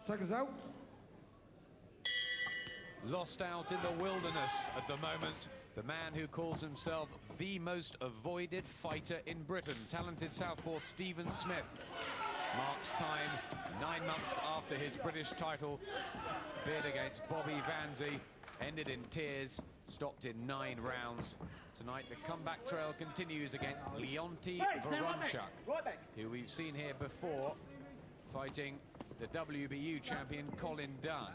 Seconds out. Lost out in the wilderness at the moment. The man who calls himself the most avoided fighter in Britain, talented southpaw Stephen Smith, marks time 9 months after his British title bid against Bobby Vanzi. Ended in tears, stopped in 9 rounds. Tonight the comeback trail continues against Leonti Vorontruk, who we've seen here before, fighting the WBU champion Colin Dunn.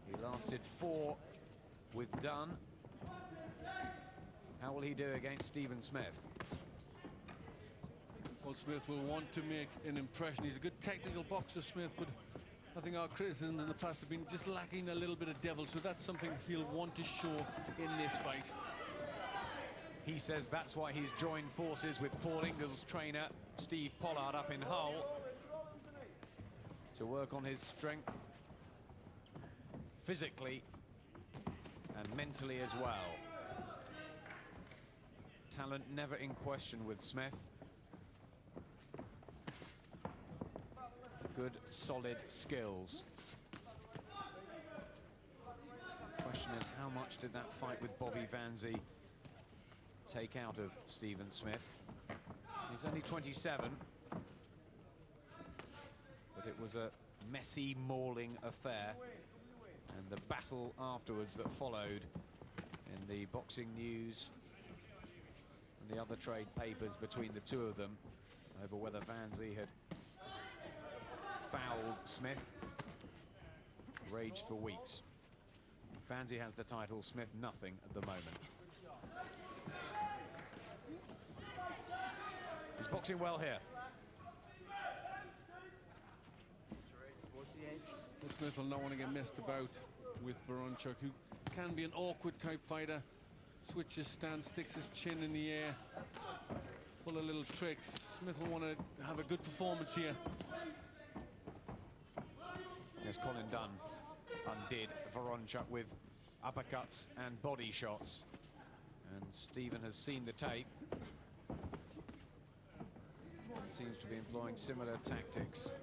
He lasted 4 with Dunn. How will he do against Stephen Smith? Well, Smith will want to make an impression. He's a good technical boxer, Smith, but I think our criticism in the past have been just lacking a little bit of devil, so that's something he'll want to show in this fight. He says that's why he's joined forces with Paul Ingle's trainer, Steve Pollard, up in Hull, to work on his strength physically and mentally as well. Talent never in question with Smith. Good, solid skills. The question is, how much did that fight with Bobby Vanzi take out of Stephen Smith? He's only 27, but it was a messy, mauling affair. And the battle afterwards that followed in the Boxing News and the other trade papers between the two of them over whether Vanzi had fouled Smith raged for weeks. Vanzi has the title, Smith nothing at the moment. He's boxing well here. Smith will not want to get messed about with Vorontruk, who can be an awkward type fighter. Switches stance, sticks his chin in the air, full of little tricks. Smith will want to have a good performance here. Yes, Colin Dunn undid Vorontruk with uppercuts and body shots. And Stephen has seen the tape. He seems to be employing similar tactics.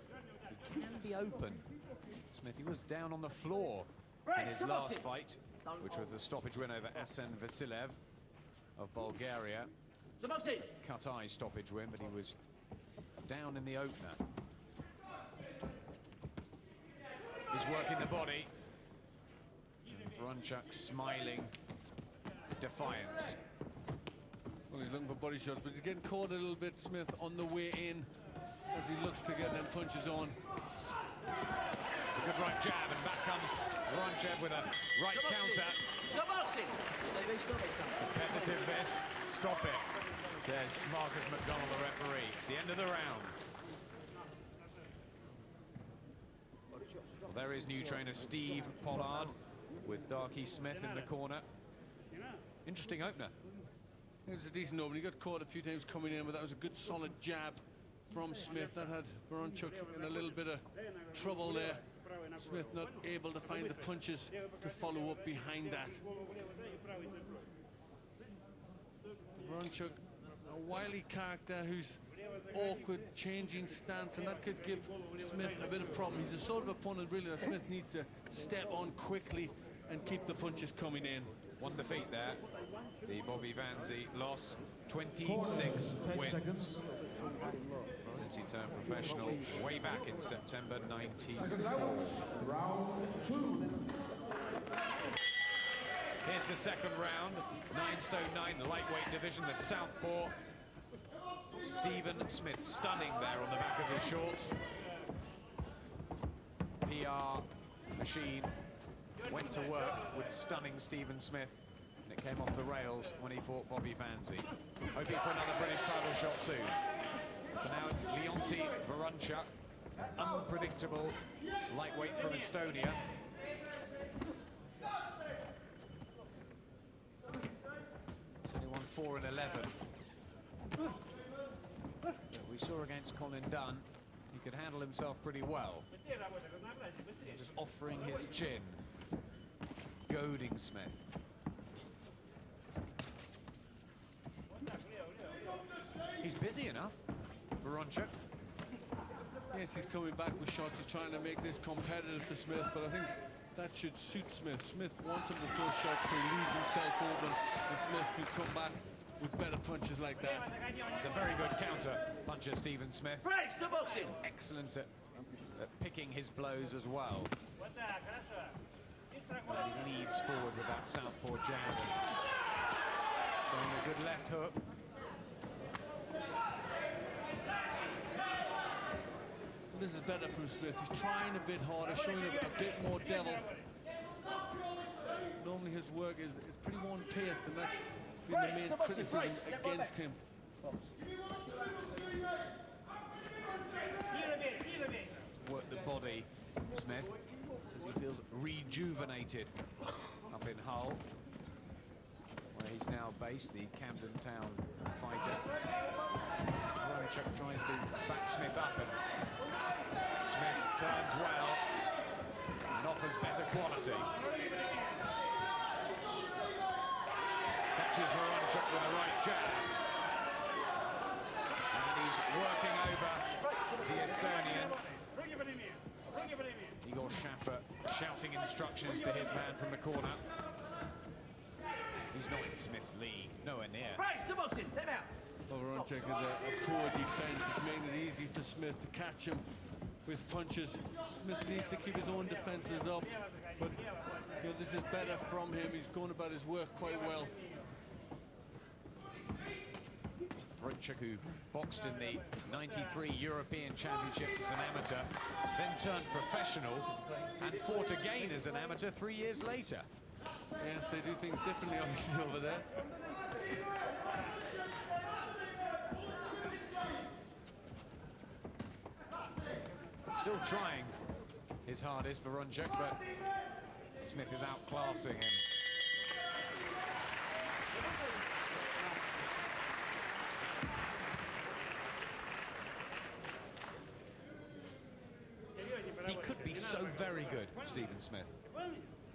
He can be open. Smith, he was down on the floor in his last fight, which was a stoppage win over Asen Vasilev of Bulgaria. Cut-eye stoppage win, but he was down in the opener. He's working the body. And Vorontruk smiling defiance. Well, he's looking for body shots, but he's getting caught a little bit, Smith, on the way in as he looks to get them punches on. It's a good right jab, and back comes Vorontruk with a right counter. Competitive this. Stop it, says Marcus McDonald, the referee. It's the end of the round. Well, there is new trainer Steve Pollard with Darky Smith in the corner. Interesting opener. It was a decent opener. He got caught a few times coming in, but that was a good solid jab from Smith. That had Vorontruk in a little bit of trouble there. Smith not able to find the punches to follow up behind that. Vorontruk, a wily character who's awkward, changing stance, and that could give Smith a bit of problem. He's the sort of opponent really that Smith needs to step on quickly and keep the punches coming in. One defeat there, the Bobby Vanzi loss, 26 wins since he turned professional way back in September 1994. Round 2. Here's the second round, 9 stone 9, the lightweight division, the southpaw. Stephen Smith stunning there on the back of his shorts. PR machine went to work with stunning Stephen Smith, and it came off the rails when he fought Bobby Vanzi. Hoping for another British title shot soon. For now it's Leonti Vorontruk, unpredictable lightweight from Estonia. He's only won 4 and 11. But we saw against Colin Dunn, he could handle himself pretty well. Just offering his chin, goading Smith. He's busy enough, Vorontruk. Yes, he's coming back with shots. He's trying to make this competitive for Smith, but I think that should suit Smith. Smith wants him to throw shots so he leaves himself open, and Smith can come back with better punches like that. It's a very good counter puncher, Stephen Smith. Breaks the boxing. Excellent at picking his blows as well. He leads forward with that southpaw jab and showing a good left hook. This is better from Smith. He's trying a bit harder, showing a bit more devil. Normally his work is pretty one-paced, and that's been the main criticism against him. Work the body, Smith says he feels rejuvenated up in Hull, where he's now based, the Camden Town fighter. Vorontruk tries to back Smith up, and Smith turns well and offers better quality. Catches Vorontruk with the right jab, and he's working over the Estonian. Igor Schaffer shouting instructions to his man from the corner. He's not in Smith's league, nowhere near. Breaks the boxing. Let him out. Well, Vorontruk is a poor defense. It's making it easy for Smith to catch him with punches. Smith needs to keep his own defenses up, but you know, this is better from him. He's going about his work quite well. Vorontruk, who boxed in the '93 European Championships as an amateur, then turned professional and fought again as an amateur 3 years later. Yes, they do things differently obviously over there. Still trying his hardest, Vorontruk, but Smith is outclassing him. He could be so very good, Stephen Smith.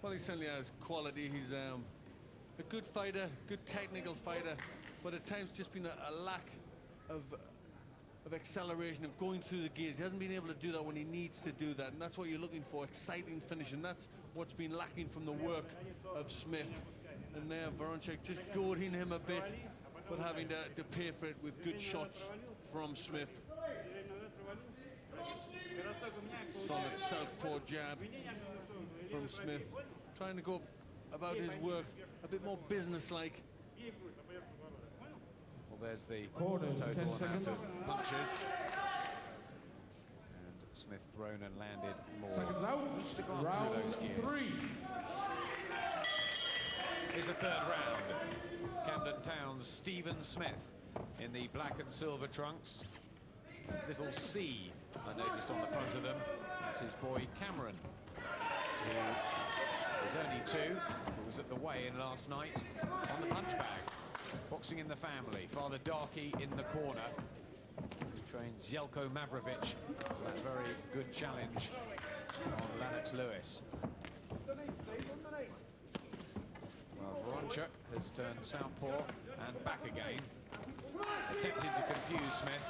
Well, he certainly has quality. He's a good fighter, good technical fighter, but at times just been a lack of acceleration, of going through the gears. He hasn't been able to do that when he needs to do that, and that's what you're looking for, exciting finish, and that's what's been lacking from the work of Smith. And there, Vorontruk just goading him a bit, but having to pay for it with good shots from Smith. Solid southpaw jab from Smith, trying to go about his work a bit more business-like. Well, there's the total amount of punches. And Smith thrown and landed more. Seconds out, Needs to go on round through those gears. 3. Here's a third round. Camden Town's Stephen Smith in the black and silver trunks. Little C, I noticed on the front of them. That's his boy Cameron, who is only 2, who was at the weigh-in last night on the punch bag. Boxing in the family. Father Darky in the corner, who trains Jelko Mavrovic. That very good challenge on Lennox Lewis. Well, Vorontruk has turned southpaw and back again. Attempted to confuse Smith.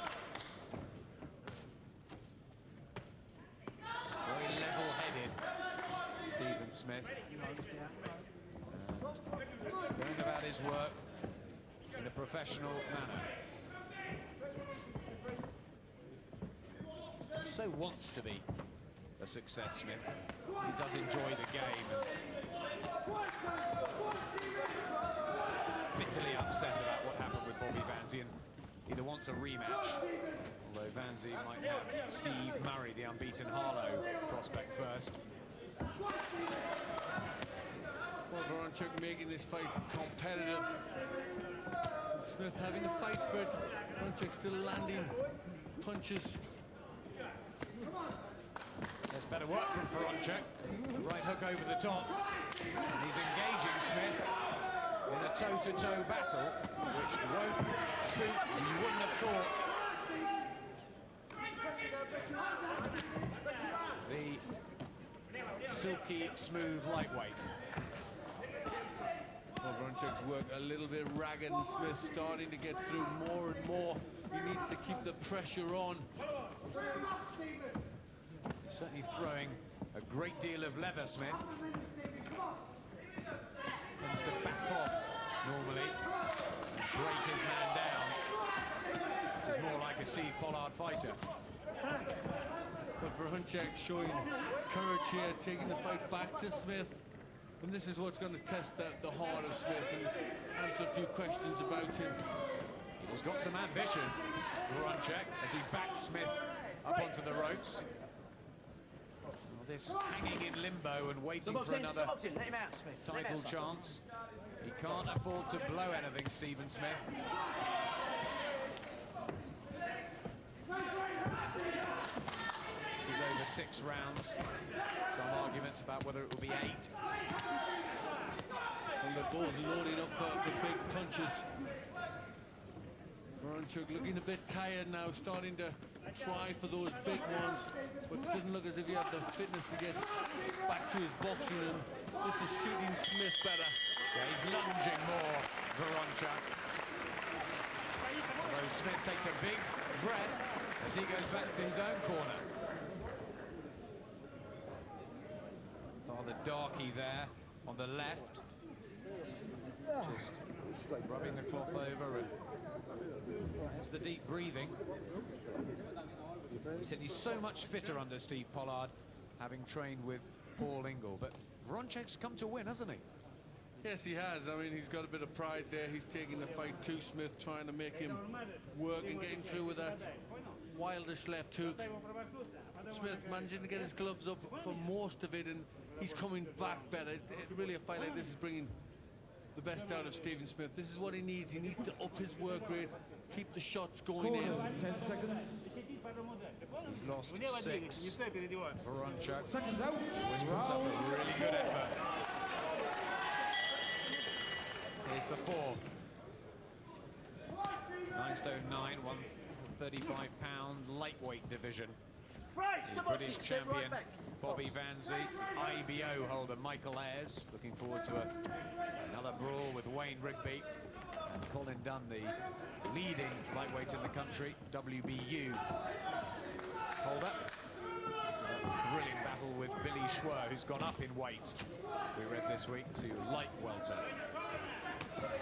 Very level-headed, Stephen Smith. And going about his work in a professional manner. He so wants to be a success, Smith. He does enjoy the game. And bitterly upset about what happened with Bobby Vanzi, and either wants a rematch, although Vanzi might have Steve Murray, the unbeaten Harlow prospect, first. Well, Vorontruk making this fight competitive. Smith having to fight for it. Vorontruk still landing punches. There's better work from Vorontruk. Right hook over the top. And he's engaging Smith in a toe-to-toe battle, which won't suit, you wouldn't have thought, the silky, smooth lightweight. Well, Vorontruk's work a little bit ragged, and Smith starting to get through more and more He needs to keep the pressure on. Certainly throwing a great deal of leather, Smith. Tends to back off normally, break his man down. This is more like a Steve Pollard fighter. But Vorontsuk showing courage here, taking the fight back to Smith. And this is what's going to test the heart of Smith and answer a few questions about him. He's got some ambition, Vorontsuk, as he backs Smith up onto the ropes. Well, this hanging in limbo and waiting for another title chance. He can't afford to blow anything, Stephen Smith. He's over 6 rounds. Some arguments about whether it will be 8. And they're both loading up for big punches. Vorontsuk looking a bit tired now, starting to try for those big ones, but doesn't look as if he has the fitness to get back to his boxing, and this is suiting Smith better. Yeah, he's lunging more, Vorontsuk. Although Smith takes a big breath as he goes back to his own corner. Father Darkey there on the left, just rubbing the cloth over, and that's the deep breathing. He said he's so much fitter under Steve Pollard, having trained with Paul Ingle. But Vorontsuk's come to win, hasn't he? Yes, he has. I mean, he's got a bit of pride there. He's taking the fight to Smith, trying to make him work and getting through with that wildish left hook. Smith managing to get his gloves up for most of it, and he's coming back better. Really, a fight like this is bringing the best out of Stephen Smith. This is what he needs. He needs to up his work rate, keep the shots going in. 10 seconds. He's lost 6. Vorontsuk Seconds out. always puts up a really good effort. Here's the 4th. 9 stone 9, 135-pound lightweight division. The British champion Bobby Vanzi, IBO holder Michael Ayres, looking forward to another brawl with Wayne Rigby and Colin Dunn, the leading lightweight in the country, WBU holder. A brilliant battle with Billy Schwer, who's gone up in weight, we read this week, to light welter.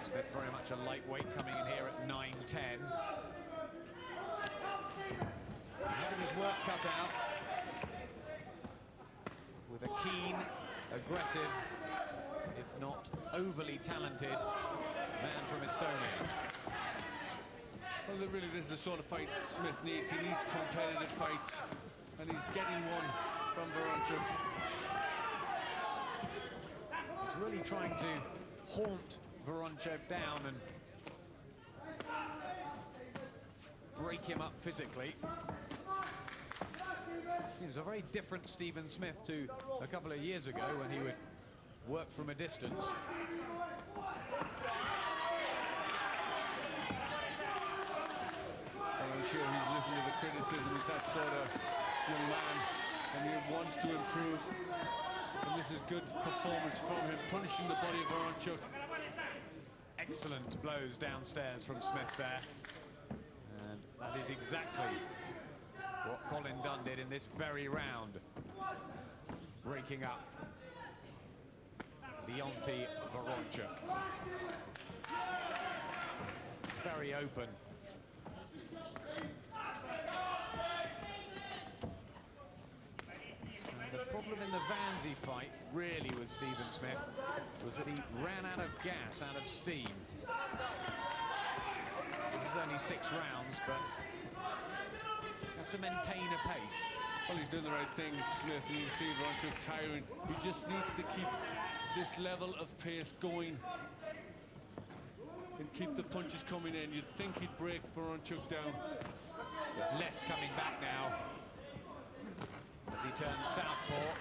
Smith very much a lightweight, coming in here at 9'10". Having his work cut out with a keen, aggressive, if not overly talented man from Estonia. Well, really, this is the sort of fight Smith needs. He needs competitive fights, and he's getting one from Vorontsuk. He's really trying to haunt Vorontsuk down and break him up physically. Seems a very different Stephen Smith to a couple of years ago when he would work from a distance. I'm sure he's listening to the criticism. He's that sort of young man, and he wants to improve. And this is good performance from him, punishing the body of Vorontsuk. Excellent blows downstairs from Smith there. And that is exactly what Colin Dunn did in this very round. Breaking up Leonti Vorontruk. It's very open. And the problem in the Vanzi fight, really, with Stephen Smith, was that he ran out of gas, out of steam. This is only 6 rounds, but has to maintain a pace. Well, he's doing the right thing, Smith. You see Vorontsuk tiring. He just needs to keep this level of pace going and keep the punches coming in. You'd think he'd break Vorontsuk down. There's less coming back now as he turns southpaw.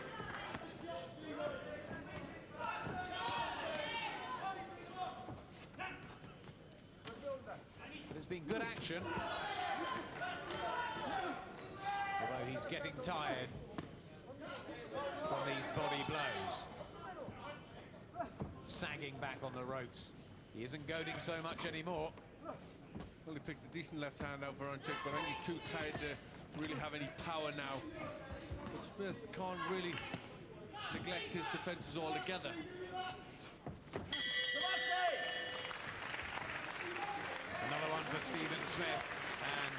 But it's been good action. Although he's getting tired from these body blows. Sagging back on the ropes. He isn't goading so much anymore. Well, Well, he picked a decent left hand out for Vorontruk, but I think he's too tired to really have any power now. But Smith can't really neglect his defences altogether. Another one for Stephen Smith, and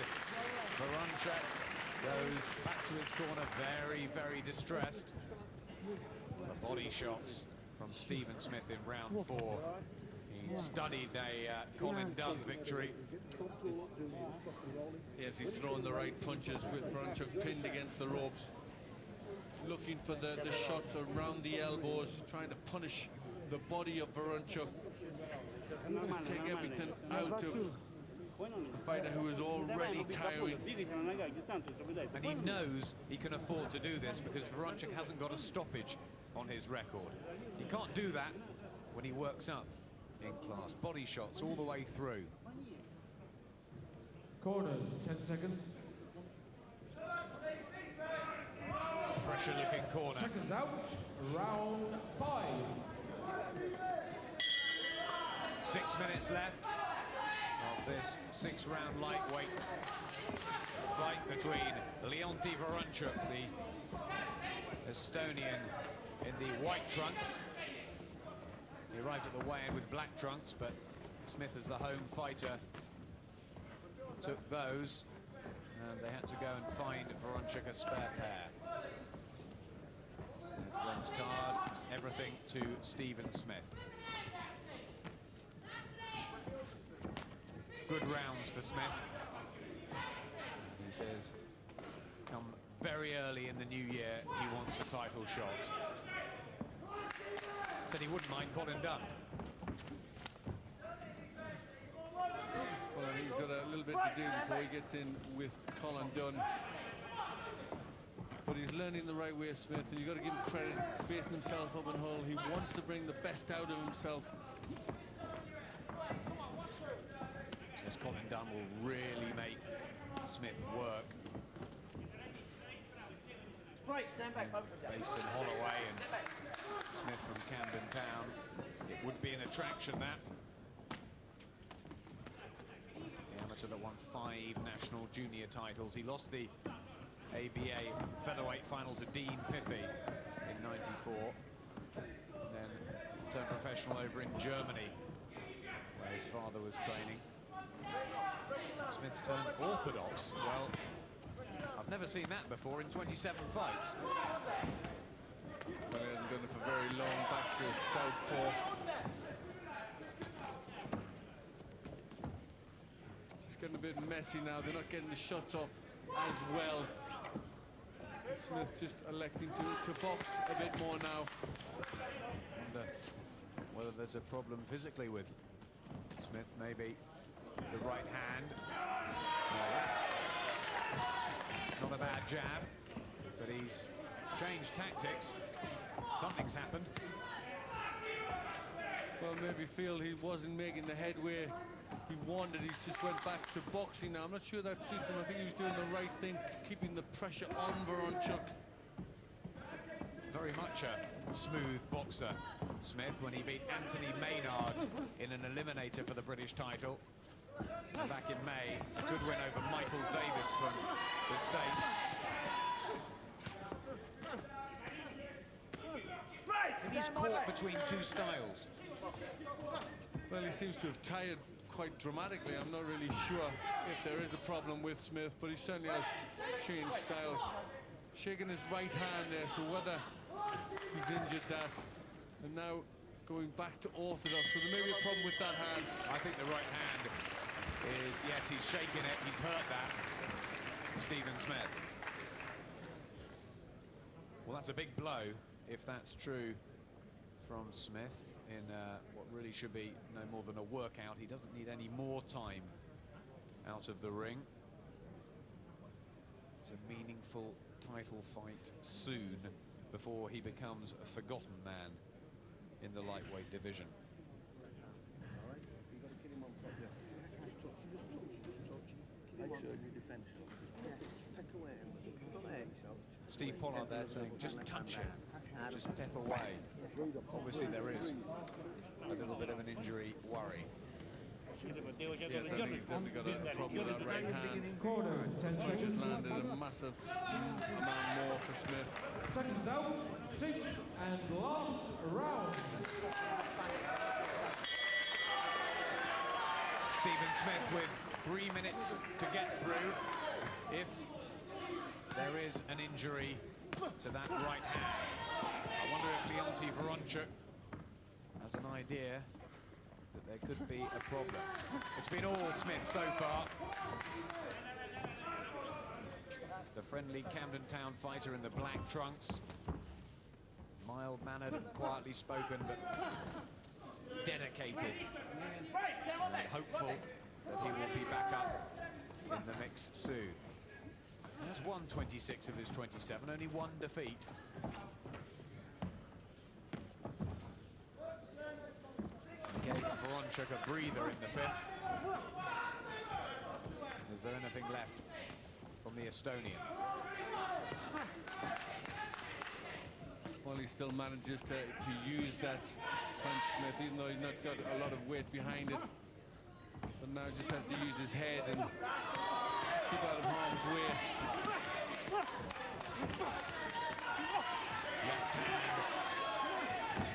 Vorontruk goes back to his corner very, very distressed. The body shots from Stephen Smith in round 4. He studied a Colin Dunn victory. Yes, he's thrown the right punches with Vorontruk pinned against the ropes. Looking for the shots around the elbows, trying to punish the body of Vorontruk. Just take everything out of a fighter who is already tiring. And he knows he can afford to do this because Vorontruk hasn't got a stoppage on his record. He can't do that when he works up in class. Body shots all the way through. Corners, 10 seconds. Fresher looking corner. Seconds out, round 5. 6 minutes left of this 6-round lightweight fight between Leonti Vorontruk, the Estonian, in the white trunks. He arrived at the weigh-in with black trunks, but Smith, as the home fighter, took those, and they had to go and find Vorontruk a spare pair. There's Glenn's card, everything to Stephen Smith. Good rounds for Smith. He says, come very early in the new year, he wants a title shot. Said he wouldn't mind Colin Dunn. Well, he's got a little bit to do before he gets in with Colin Dunn. But he's learning the right way, Smith, and you've got to give him credit, basing himself up in Hull. He wants to bring the best out of himself. This Colin Dunn will really make Smith work. Right, stand back, both of them. Based in Holloway and Smith from Camden Town. It would be an attraction, that. The amateur that won 5 national junior titles. He lost the ABA featherweight final to Dean Piffy in '94. Then turned professional over in Germany, where his father was training. Smith's turned orthodox. Well, I've never seen that before in 27 fights. Well, he hasn't done it for very long, back to southpaw. It's getting a bit messy now. They're not getting the shots off as well. Smith just electing to box a bit more now. Wonder whether there's a problem physically with Smith, maybe the right hand. Well, that's not a bad jab, but he's changed tactics. Something's happened. Well, maybe feel he wasn't making the headway he wanted. He just went back to boxing now. I'm not sure that suits him. I think he was doing the right thing, keeping the pressure on Vorontruk. Very much a smooth boxer, Smith, when he beat Anthony Maynard in an eliminator for the British title back in May. Good win over Michael Davis from the States. And he's caught between 2 styles. Well, he seems to have tired quite dramatically. I'm not really sure if there is a problem with Smith, but he certainly has changed styles. Shaking his right hand there, so whether he's injured that, and now going back to orthodox, so there may be a problem with that hand. I think the right hand is, yes, he's shaking it, he's hurt that, Stephen Smith. Well, that's a big blow, if that's true, from Smith in what really should be no more than a workout. He doesn't need any more time out of the ring. It's a meaningful title fight soon before he becomes a forgotten man in the lightweight division. Steve Pollard there saying, just touch him, just step away. Obviously there is a little bit of an injury worry. Yes, I think he's definitely got a problem with that right hand. Corner, 10 Just seconds. landed a massive amount more for Smith. Seconds out, 6th and last round. Stephen Smith with 3 minutes to get through if there is an injury to that right hand. I wonder if Leonti Vorontruk has an idea that there could be a problem. It's been all Smith so far. The friendly Camden Town fighter in the black trunks. Mild-mannered and quietly spoken, but dedicated and hopeful that he will be back up in the mix soon. He has won 26 of his 27, only one defeat. He gave Vorontruk a breather in the 5th. Is there anything left from the Estonian? Well, he still manages to use that punch, Smith, even though he's not got a lot of weight behind it. But now just has to use his head and keep out of harm's way. Left hand,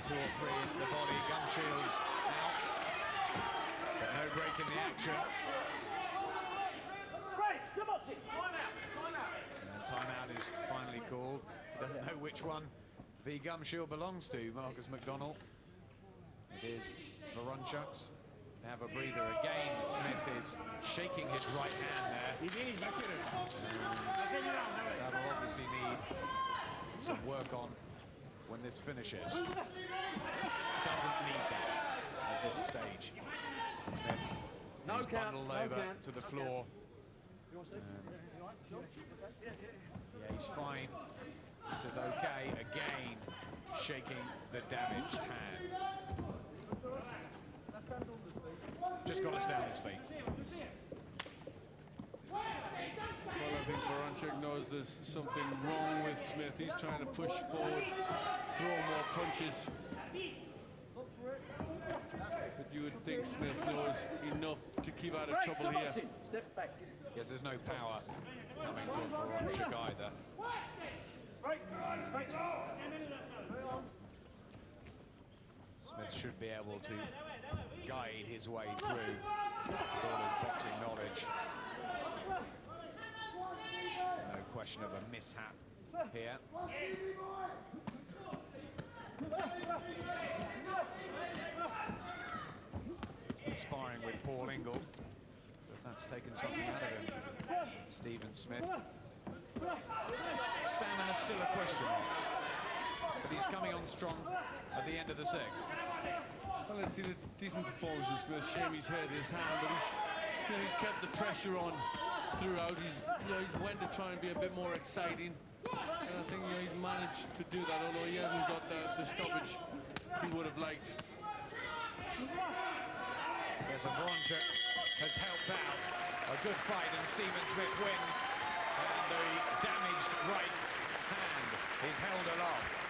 2 or 3 into the body, gum shields out, but no break in the action. And timeout is finally called. He doesn't know which one the gum shield belongs to, Marcus McDonnell. It is Vorontruk's. They have a breather again. Smith is shaking his right hand there. That'll obviously need some work on when this finishes. Doesn't need that at this stage. Smith is bundled over to the floor. Yeah, he's fine. He says okay, again shaking the damaged hand. Just got to stay on his feet. Well, I think Vorontruk knows there's something wrong with Smith. He's trying to push forward, throw more punches. But you would think Smith knows enough to keep out of trouble here. Step back. Yes, there's no power coming from Vorontruk either. Smith should be able to guide his way through with all his boxing knowledge. No question of a mishap here. Sparring with Paul Ingle, but that's taken something out of him. Stephen Smith. Stamina still a question mark, but he's coming on strong at the end of the 6th. Well, it's been a decent performance. It's a shame he's hurt his hand, but he's kept the pressure on throughout. He's went to try and be a bit more exciting, and I think he's managed to do that, although he hasn't got the stoppage he would have liked. Yes, and Vorontruk has helped out. A good fight, and Stephen Smith wins. And the damaged right hand is held aloft.